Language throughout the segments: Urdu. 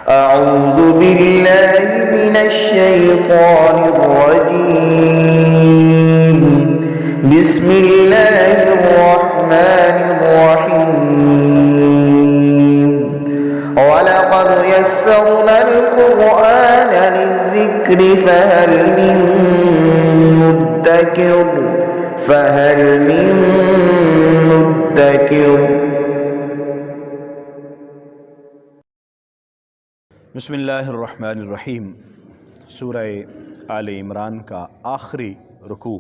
أعوذ بالله من الشيطان الرجيم. بسم الله الرحمن الرحيم. ولقد يسرنا القرآن للذكر فهل من مدكر. بسم اللہ الرحمن الرحیم. سورہ آل عمران کا آخری رکوع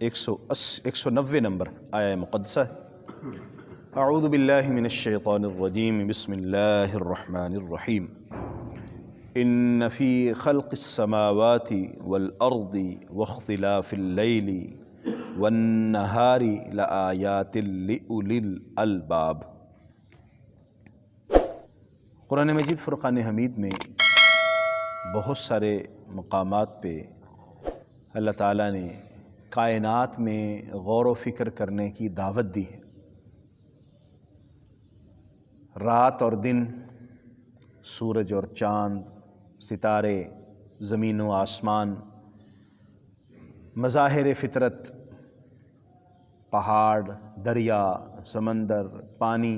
190 نمبر آیہ مقدسہ. اعوذ باللہ من الشیطان الرجیم. بسم اللہ الرحمن الرحیم. ان فی خلق السماوات والارض واختلاف اللیل والنہار لآیات لأولی الالباب. قرآن مجید فرقان حمید میں بہت سارے مقامات پہ اللہ تعالیٰ نے کائنات میں غور و فکر کرنے کی دعوت دی ہے. رات اور دن، سورج اور چاند، ستارے، زمین و آسمان، مظاہر فطرت، پہاڑ، دریا، سمندر، پانی،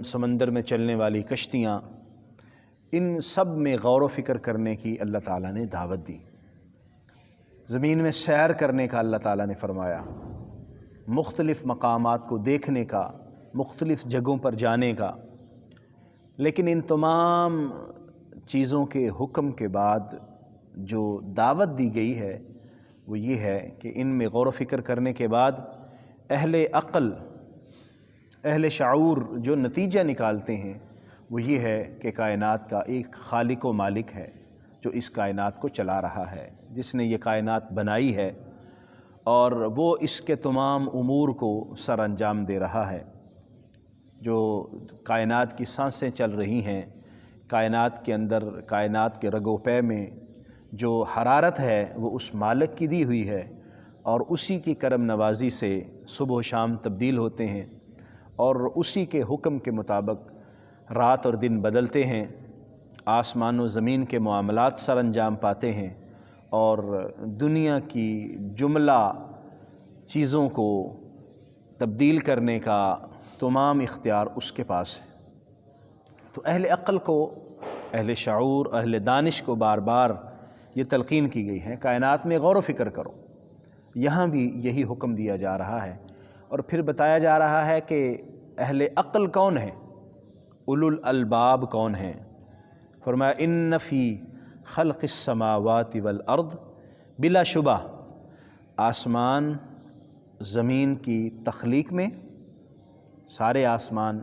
سمندر میں چلنے والی کشتیاں، ان سب میں غور و فکر کرنے کی اللہ تعالیٰ نے دعوت دی. زمین میں سیر کرنے کا اللہ تعالیٰ نے فرمایا، مختلف مقامات کو دیکھنے کا، مختلف جگہوں پر جانے کا. لیکن ان تمام چیزوں کے حکم کے بعد جو دعوت دی گئی ہے وہ یہ ہے کہ ان میں غور و فکر کرنے کے بعد اہل عقل، اہل شعور جو نتیجہ نکالتے ہیں وہ یہ ہے کہ کائنات کا ایک خالق و مالک ہے جو اس کائنات کو چلا رہا ہے، جس نے یہ کائنات بنائی ہے اور وہ اس کے تمام امور کو سر انجام دے رہا ہے. جو کائنات کی سانسیں چل رہی ہیں، کائنات کے اندر، کائنات کے رگ و پے میں جو حرارت ہے وہ اس مالک کی دی ہوئی ہے، اور اسی کی کرم نوازی سے صبح و شام تبدیل ہوتے ہیں، اور اسی کے حکم کے مطابق رات اور دن بدلتے ہیں، آسمان و زمین کے معاملات سر انجام پاتے ہیں، اور دنیا کی جملہ چیزوں کو تبدیل کرنے کا تمام اختیار اس کے پاس ہے. تو اہل عقل کو، اہل شعور، اہل دانش کو بار بار یہ تلقین کی گئی ہے، کائنات میں غور و فکر کرو. یہاں بھی یہی حکم دیا جا رہا ہے، اور پھر بتایا جا رہا ہے کہ اہل عقل کون ہیں، اولو الالباب کون ہیں. فرمایا ان فی خلق السماوات والارض، بلا شبہ آسمان زمین کی تخلیق میں، سارے آسمان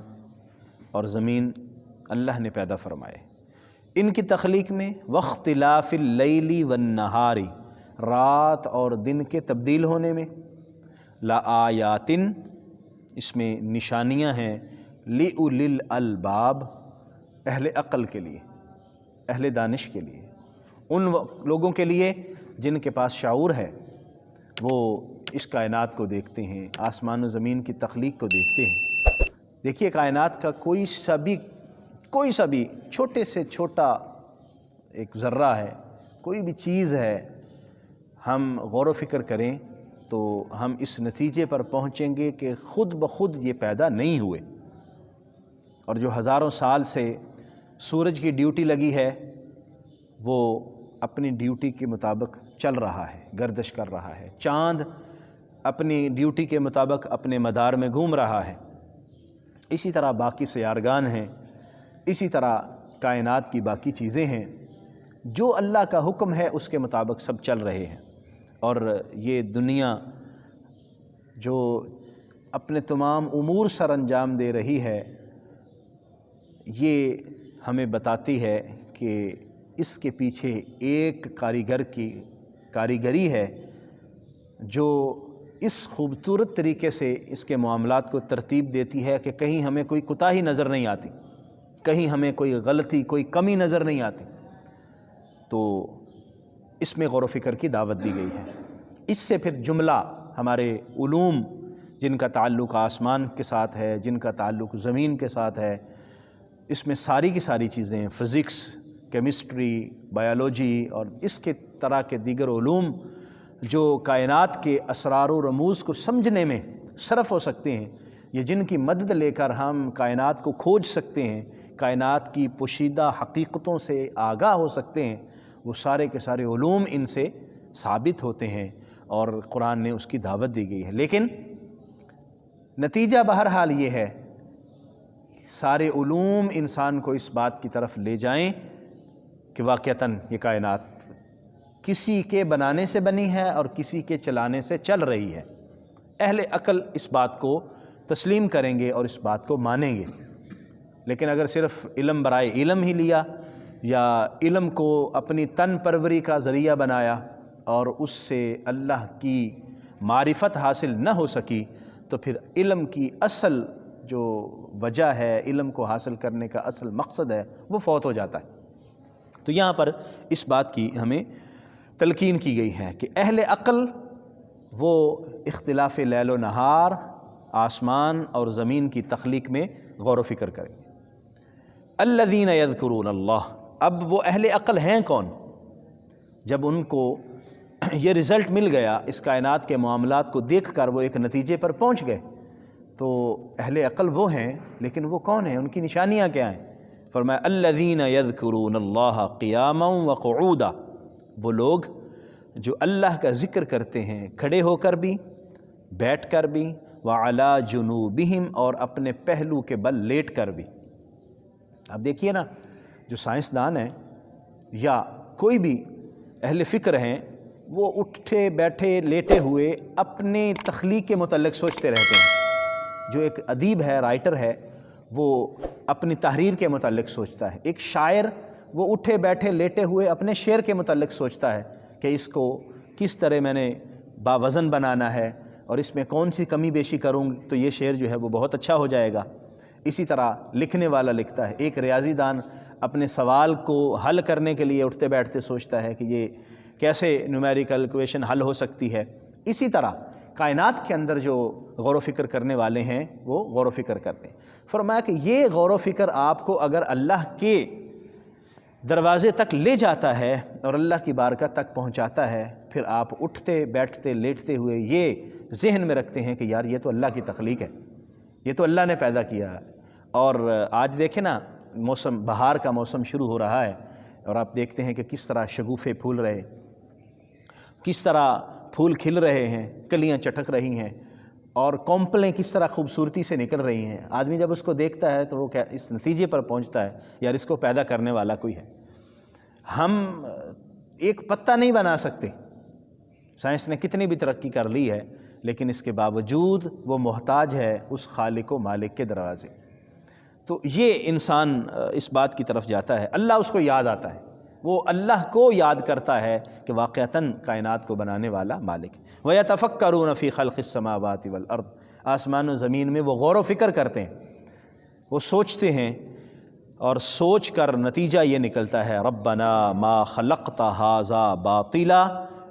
اور زمین اللہ نے پیدا فرمائے، ان کی تخلیق میں، واختلاف اللیل والنہار، رات اور دن کے تبدیل ہونے میں، لآیات، اس میں نشانیاں ہیں، لأولی الالباب، اہل عقل کے لیے، اہل دانش کے لیے، ان لوگوں کے لیے جن کے پاس شعور ہے، وہ اس کائنات کو دیکھتے ہیں، آسمان و زمین کی تخلیق کو دیکھتے ہیں. دیکھیے کائنات کا کوئی سا بھی چھوٹے سے چھوٹا ایک ذرہ ہے، کوئی بھی چیز ہے، ہم غور و فکر کریں تو ہم اس نتیجے پر پہنچیں گے کہ خود بخود یہ پیدا نہیں ہوئے. اور جو ہزاروں سال سے سورج کی ڈیوٹی لگی ہے وہ اپنی ڈیوٹی کے مطابق چل رہا ہے، گردش کر رہا ہے. چاند اپنی ڈیوٹی کے مطابق اپنے مدار میں گھوم رہا ہے. اسی طرح باقی سیارگان ہیں، اسی طرح کائنات کی باقی چیزیں ہیں، جو اللہ کا حکم ہے اس کے مطابق سب چل رہے ہیں. اور یہ دنیا جو اپنے تمام امور سر انجام دے رہی ہے، یہ ہمیں بتاتی ہے کہ اس کے پیچھے ایک کاریگر کی کاریگری ہے جو اس خوبصورت طریقے سے اس کے معاملات کو ترتیب دیتی ہے کہ کہیں ہمیں کوئی کوتاہی نظر نہیں آتی، کہیں ہمیں کوئی غلطی، کوئی کمی نظر نہیں آتی. تو اس میں غور و فکر کی دعوت دی گئی ہے. اس سے پھر جملہ ہمارے علوم جن کا تعلق آسمان کے ساتھ ہے، جن کا تعلق زمین کے ساتھ ہے، اس میں ساری کی ساری چیزیں، فزکس، کیمسٹری، بایولوجی اور اس کے طرح کے دیگر علوم جو کائنات کے اسرار و رموز کو سمجھنے میں صرف ہو سکتے ہیں، یا جن کی مدد لے کر ہم کائنات کو کھوج سکتے ہیں، کائنات کی پوشیدہ حقیقتوں سے آگاہ ہو سکتے ہیں، وہ سارے کے سارے علوم ان سے ثابت ہوتے ہیں اور قرآن نے اس کی دعوت دی گئی ہے۔ لیکن نتیجہ بہرحال یہ ہے، سارے علوم انسان کو اس بات کی طرف لے جائیں کہ واقعتاً یہ کائنات کسی کے بنانے سے بنی ہے اور کسی کے چلانے سے چل رہی ہے۔ اہل عقل اس بات کو تسلیم کریں گے اور اس بات کو مانیں گے۔ لیکن اگر صرف علم برائے علم ہی لیا یا علم کو اپنی تن پروری کا ذریعہ بنایا اور اس سے اللہ کی معرفت حاصل نہ ہو سکی، تو پھر علم کی اصل جو وجہ ہے، علم کو حاصل کرنے کا اصل مقصد ہے، وہ فوت ہو جاتا ہے۔ تو یہاں پر اس بات کی ہمیں تلقین کی گئی ہے کہ اہل عقل وہ اختلاف لیل و نہار، آسمان اور زمین کی تخلیق میں غور و فکر کریں گے۔ الذین یذکرون اللہ، اب وہ اہل عقل ہیں کون؟ جب ان کو یہ رزلٹ مل گیا، اس کائنات کے معاملات کو دیکھ کر وہ ایک نتیجے پر پہنچ گئے، تو اہل عقل وہ ہیں، لیکن وہ کون ہیں؟ ان کی نشانیاں کیا ہیں؟ فرمایا الذین یذکرون اللہ قیاما وقعودا، وہ لوگ جو اللہ کا ذکر کرتے ہیں کھڑے ہو کر بھی، بیٹھ کر بھی، وعلی جنوبہم، اور اپنے پہلو کے بل لیٹ کر بھی۔ اب دیکھیے نا، جو سائنسدان ہیں یا کوئی بھی اہل فکر ہیں، وہ اٹھے بیٹھے لیٹے ہوئے اپنے تخلیق کے متعلق سوچتے رہتے ہیں۔ جو ایک ادیب ہے، رائٹر ہے، وہ اپنی تحریر کے متعلق سوچتا ہے۔ ایک شاعر وہ اٹھے بیٹھے لیٹے ہوئے اپنے شعر کے متعلق سوچتا ہے کہ اس کو کس طرح میں نے باوزن بنانا ہے اور اس میں کون سی کمی بیشی کروں گی تو یہ شعر جو ہے وہ بہت اچھا ہو جائے گا۔ اسی طرح لکھنے والا لکھتا ہے، ایک ریاضی دان اپنے سوال کو حل کرنے کے لیے اٹھتے بیٹھتے سوچتا ہے کہ یہ کیسے نیومیریکل ایکویشن حل ہو سکتی ہے۔ اسی طرح کائنات کے اندر جو غور و فکر کرنے والے ہیں وہ غور و فکر کرتے ہیں۔ فرمایا کہ یہ غور و فکر آپ کو اگر اللہ کے دروازے تک لے جاتا ہے اور اللہ کی بارگاہ تک پہنچاتا ہے، پھر آپ اٹھتے بیٹھتے لیٹتے ہوئے یہ ذہن میں رکھتے ہیں کہ یار یہ تو اللہ کی تخلیق ہے، یہ تو اللہ نے پیدا کیا ہے۔ اور آج دیکھیں نا، موسم بہار کا موسم شروع ہو رہا ہے اور آپ دیکھتے ہیں کہ کس طرح شگوفے پھول رہے، کس طرح پھول کھل رہے ہیں، کلیاں چٹک رہی ہیں اور کونپلیں کس طرح خوبصورتی سے نکل رہی ہیں۔ آدمی جب اس کو دیکھتا ہے تو وہ کیا اس نتیجے پر پہنچتا ہے یار اس کو پیدا کرنے والا کوئی ہے۔ ہم ایک پتا نہیں بنا سکتے، سائنس نے کتنی بھی ترقی کر لی ہے، لیکن اس کے باوجود وہ محتاج ہے اس خالق و مالک کے دروازے۔ تو یہ انسان اس بات کی طرف جاتا ہے، اللہ اس کو یاد آتا ہے، وہ اللہ کو یاد کرتا ہے کہ واقعتاً کائنات کو بنانے والا مالک ہے۔ وَيَتَفَكَّرُونَ فِي خَلْقِ السَّمَاوَاتِ وَالْأَرْضِ، آسمان و زمین میں وہ غور و فکر کرتے ہیں، وہ سوچتے ہیں، اور سوچ کر نتیجہ یہ نکلتا ہے ربنا ما خلقت ھذا باطلا،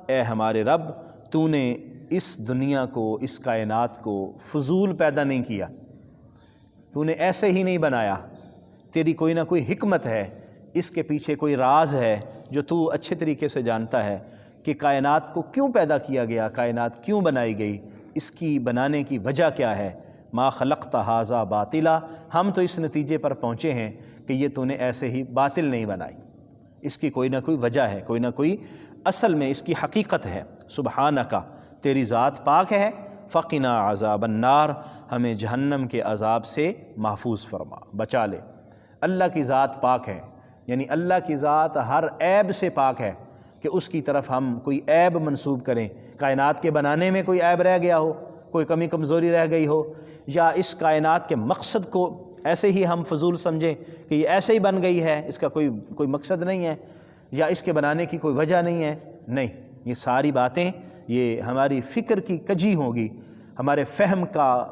اے ہمارے رب تو نے اس دنیا کو، اس کائنات کو فضول پیدا نہیں کیا، تو نے ایسے ہی نہیں بنایا، تیری کوئی نہ کوئی حکمت ہے، اس کے پیچھے کوئی راز ہے جو تو اچھے طریقے سے جانتا ہے کہ کائنات کو کیوں پیدا کیا گیا، کائنات کیوں بنائی گئی، اس کی بنانے کی وجہ کیا ہے۔ ما خلقت ھذا باطلا، ہم تو اس نتیجے پر پہنچے ہیں کہ یہ تو نے ایسے ہی باطل نہیں بنائی، اس کی کوئی نہ کوئی وجہ ہے، کوئی نہ کوئی اصل میں اس کی حقیقت ہے۔ سبحانک، تیری ذات پاک ہے، فقنا عذاب النار، ہمیں جہنم کے عذاب سے محفوظ فرما، بچا لے۔ اللہ کی ذات پاک ہے، یعنی اللہ کی ذات ہر عیب سے پاک ہے کہ اس کی طرف ہم کوئی عیب منسوب کریں، کائنات کے بنانے میں کوئی عیب رہ گیا ہو، کوئی کمی کمزوری رہ گئی ہو، یا اس کائنات کے مقصد کو ایسے ہی ہم فضول سمجھیں کہ یہ ایسے ہی بن گئی ہے، اس کا کوئی مقصد نہیں ہے، یا اس کے بنانے کی کوئی وجہ نہیں ہے۔ نہیں، یہ ساری باتیں یہ ہماری فکر کی کجی ہوگی، ہمارے فہم کا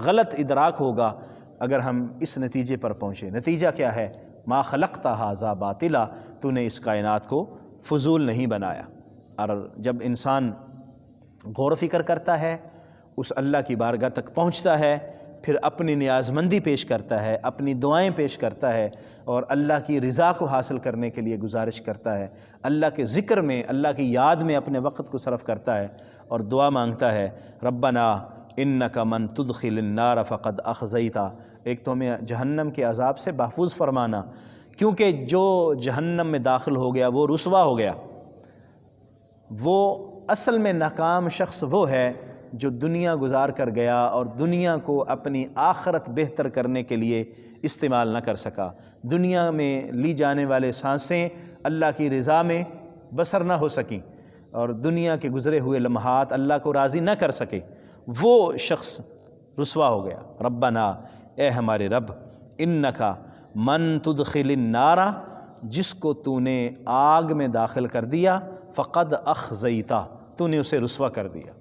غلط ادراک ہوگا اگر ہم اس نتیجے پر پہنچے۔ نتیجہ کیا ہے؟ ما خلقت ھذا باطلا، تو نے اس کائنات کو فضول نہیں بنایا۔ اور جب انسان غور و فکر کرتا ہے، اس اللہ کی بارگاہ تک پہنچتا ہے، پھر اپنی نیازمندی پیش کرتا ہے، اپنی دعائیں پیش کرتا ہے اور اللہ کی رضا کو حاصل کرنے کے لیے گزارش کرتا ہے، اللہ کے ذکر میں، اللہ کی یاد میں اپنے وقت کو صرف کرتا ہے اور دعا مانگتا ہے، ربنا انک من تدخل النار فقد اخزیتا، ایک تو ہمیں جہنم کے عذاب سے محفوظ فرمانا، کیونکہ جو جہنم میں داخل ہو گیا وہ رسوا ہو گیا۔ وہ اصل میں ناکام شخص وہ ہے جو دنیا گزار کر گیا اور دنیا کو اپنی آخرت بہتر کرنے کے لیے استعمال نہ کر سکا، دنیا میں لی جانے والے سانسیں اللہ کی رضا میں بسر نہ ہو سکیں اور دنیا کے گزرے ہوئے لمحات اللہ کو راضی نہ کر سکے، وہ شخص رسوا ہو گیا۔ ربنا، اے ہمارے رب، انکا من تدخل النار، جس کو تو نے آگ میں داخل کر دیا، فقد اخزیتا، تو نے اسے رسوا کر دیا۔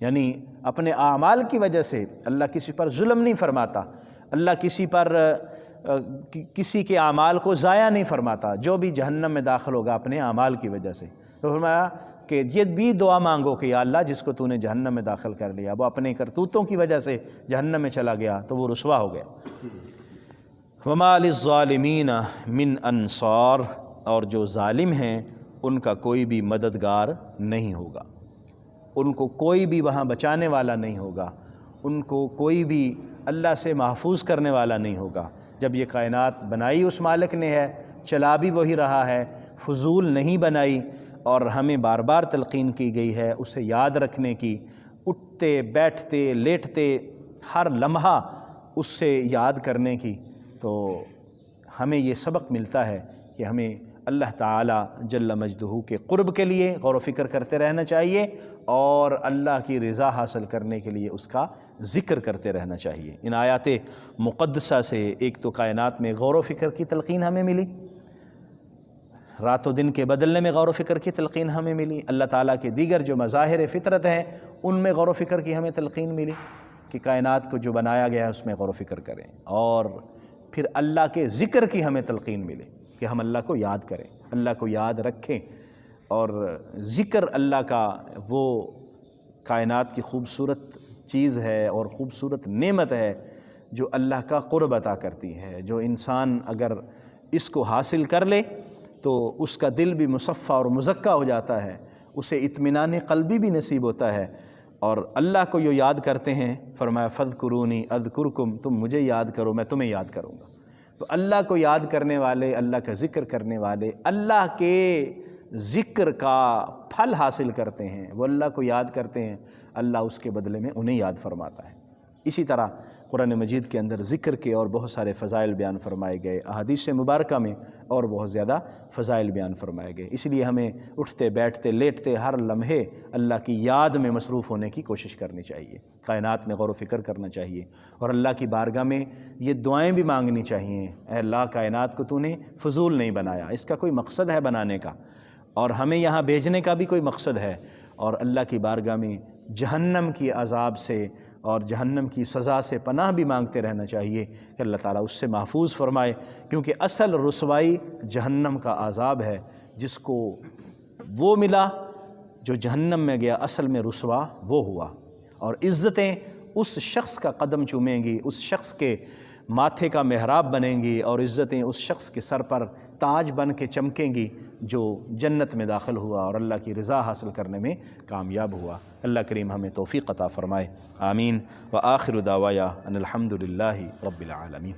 یعنی اپنے اعمال کی وجہ سے اللہ کسی پر ظلم نہیں فرماتا، اللہ کسی کے اعمال کو ضائع نہیں فرماتا، جو بھی جہنم میں داخل ہوگا اپنے اعمال کی وجہ سے۔ تو فرمایا کہ یہ بھی دعا مانگو کہ یا اللہ جس کو تو نے جہنم میں داخل کر لیا، وہ اپنے کرتوتوں کی وجہ سے جہنم میں چلا گیا تو وہ رسوا ہو گیا۔ وما للظالمین من انصار، اور جو ظالم ہیں ان کا کوئی بھی مددگار نہیں ہوگا، ان کو کوئی بھی وہاں بچانے والا نہیں ہوگا، ان کو کوئی بھی اللہ سے محفوظ کرنے والا نہیں ہوگا۔ جب یہ کائنات بنائی اس مالک نے ہے، چلا بھی وہی رہا ہے، فضول نہیں بنائی، اور ہمیں بار بار تلقین کی گئی ہے اسے یاد رکھنے کی، اٹھتے بیٹھتے لیٹتے ہر لمحہ اس سے یاد کرنے کی۔ تو ہمیں یہ سبق ملتا ہے کہ ہمیں اللہ تعالیٰ جل مجدہ کے قرب کے لیے غور و فکر کرتے رہنا چاہیے اور اللہ کی رضا حاصل کرنے کے لیے اس کا ذکر کرتے رہنا چاہیے۔ ان آیات مقدسہ سے ایک تو کائنات میں غور و فکر کی تلقین ہمیں ملی، رات و دن کے بدلنے میں غور و فکر کی تلقین ہمیں ملی، اللہ تعالیٰ کے دیگر جو مظاہر فطرت ہیں ان میں غور و فکر کی ہمیں تلقین ملی کہ کائنات کو جو بنایا گیا ہے اس میں غور و فکر کریں، اور پھر اللہ کے ذکر کی ہمیں تلقین ملے کہ ہم اللہ کو یاد کریں، اللہ کو یاد رکھیں، اور ذکر اللہ کا وہ کائنات کی خوبصورت چیز ہے اور خوبصورت نعمت ہے جو اللہ کا قرب عطا کرتی ہے، جو انسان اگر اس کو حاصل کر لے تو اس کا دل بھی مصفہ اور مزکہ ہو جاتا ہے، اسے اطمینان قلبی بھی نصیب ہوتا ہے، اور اللہ کو جو یاد کرتے ہیں، فرمایا فاذکرونی اذکرکم، تم مجھے یاد کرو میں تمہیں یاد کروں گا۔ تو اللہ کو یاد کرنے والے، اللہ کا ذکر کرنے والے اللہ کے ذکر کا پھل حاصل کرتے ہیں، وہ اللہ کو یاد کرتے ہیں، اللہ اس کے بدلے میں انہیں یاد فرماتا ہے۔ اسی طرح قرآن مجید کے اندر ذکر کے اور بہت سارے فضائل بیان فرمائے گئے، احادیث مبارکہ میں اور بہت زیادہ فضائل بیان فرمائے گئے، اس لیے ہمیں اٹھتے بیٹھتے لیٹتے ہر لمحے اللہ کی یاد میں مصروف ہونے کی کوشش کرنی چاہیے، کائنات میں غور و فکر کرنا چاہیے، اور اللہ کی بارگاہ میں یہ دعائیں بھی مانگنی چاہیے، اے اللہ کائنات کو تو نے فضول نہیں بنایا، اس کا کوئی مقصد ہے بنانے کا، اور ہمیں یہاں بھیجنے کا بھی کوئی مقصد ہے، اور اللہ کی بارگاہ میں جہنم کی عذاب سے اور جہنم کی سزا سے پناہ بھی مانگتے رہنا چاہیے کہ اللہ تعالیٰ اس سے محفوظ فرمائے، کیونکہ اصل رسوائی جہنم کا عذاب ہے، جس کو وہ ملا جو جہنم میں گیا اصل میں رسوا وہ ہوا، اور عزتیں اس شخص کا قدم چومیں گی، اس شخص کے ماتھے کا محراب بنیں گی، اور عزتیں اس شخص کے سر پر تاج بن کے چمکیں گی جو جنت میں داخل ہوا اور اللہ کی رضا حاصل کرنے میں کامیاب ہوا۔ اللہ کریم ہمیں توفیق عطا فرمائے، آمین۔ وآخر دعوایا ان الحمد للہ رب العالمین۔